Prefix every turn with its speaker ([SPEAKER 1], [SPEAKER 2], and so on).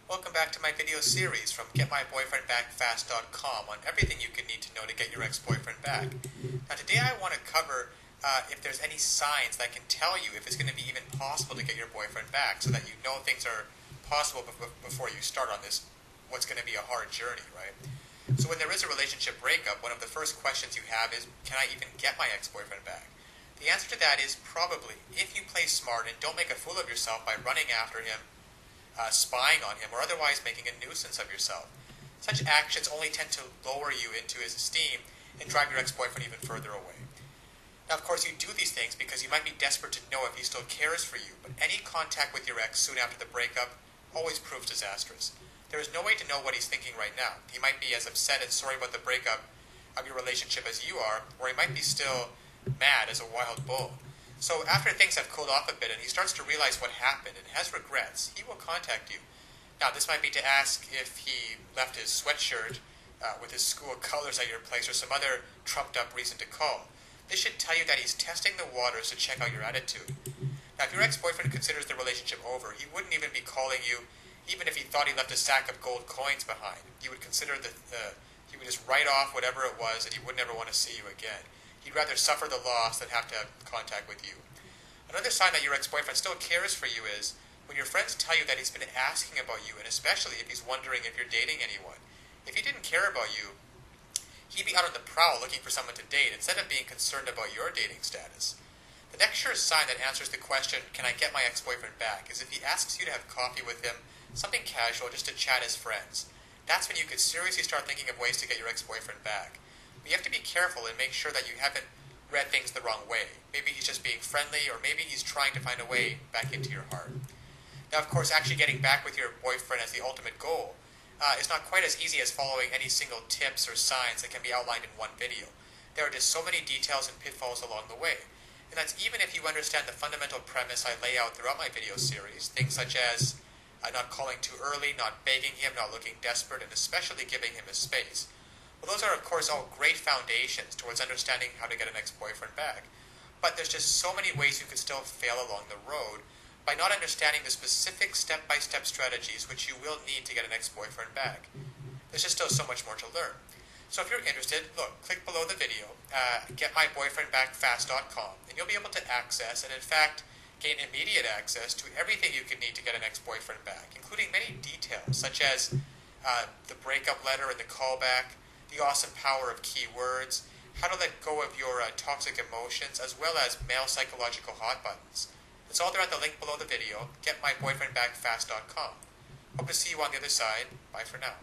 [SPEAKER 1] Welcome back to my video series from getmyboyfriendbackfast.com on everything you can need to know to get your ex-boyfriend back. Now today I want to cover if there's any signs that can tell you if it's going to be even possible to get your boyfriend back, so that you know things are possible before you start on this, what's going to be a hard journey, right? So when there is a relationship breakup, one of the first questions you have is, can I even get my ex-boyfriend back? The answer to that is probably, if you play smart and don't make a fool of yourself by running after him, spying on him, or otherwise making a nuisance of yourself. Such actions only tend to lower you into his esteem and drive your ex-boyfriend even further away. Now, of course, you do these things because you might be desperate to know if he still cares for you, but any contact with your ex soon after the breakup always proves disastrous. There is no way to know what he's thinking right now. He might be as upset and sorry about the breakup of your relationship as you are, or he might be still mad as a wild bull. So after things have cooled off a bit and he starts to realize what happened and has regrets, he will contact you. Now, this might be to ask if he left his sweatshirt with his school colors at your place, or some other trumped-up reason to call. This should tell you that he's testing the waters to check out your attitude. Now, if your ex-boyfriend considers the relationship over, he wouldn't even be calling you, even if he thought he left a sack of gold coins behind. He would consider he would just write off whatever it was, and he would never want to see you again. He'd rather suffer the loss than have to have contact with you. Another sign that your ex-boyfriend still cares for you is when your friends tell you that he's been asking about you, and especially if he's wondering if you're dating anyone. If he didn't care about you, he'd be out on the prowl looking for someone to date instead of being concerned about your dating status. The next sure sign that answers the question, can I get my ex-boyfriend back, is if he asks you to have coffee with him, something casual, just to chat as friends. That's when you could seriously start thinking of ways to get your ex-boyfriend back. But you have to be careful and make sure that you haven't read things the wrong way. Maybe he's just being friendly, or maybe he's trying to find a way back into your heart. Now, of course, actually getting back with your boyfriend as the ultimate goal is not quite as easy as following any single tips or signs that can be outlined in one video. There are just so many details and pitfalls along the way. And that's even if you understand the fundamental premise I lay out throughout my video series, things such as not calling too early, not begging him, not looking desperate, and especially giving him his space. Well, those are, of course, all great foundations towards understanding how to get an ex-boyfriend back. But there's just so many ways you could still fail along the road by not understanding the specific step-by-step strategies which you will need to get an ex-boyfriend back. There's just still so much more to learn. So if you're interested, look, click below the video, getmyboyfriendbackfast.com, and you'll be able to access, and in fact, gain immediate access to everything you can need to get an ex-boyfriend back, including many details, such as the breakup letter and the callback, the awesome power of keywords, how to let go of your toxic emotions, as well as male psychological hot buttons. It's all there at the link below the video, getmyboyfriendbackfast.com. Hope to see you on the other side. Bye for now.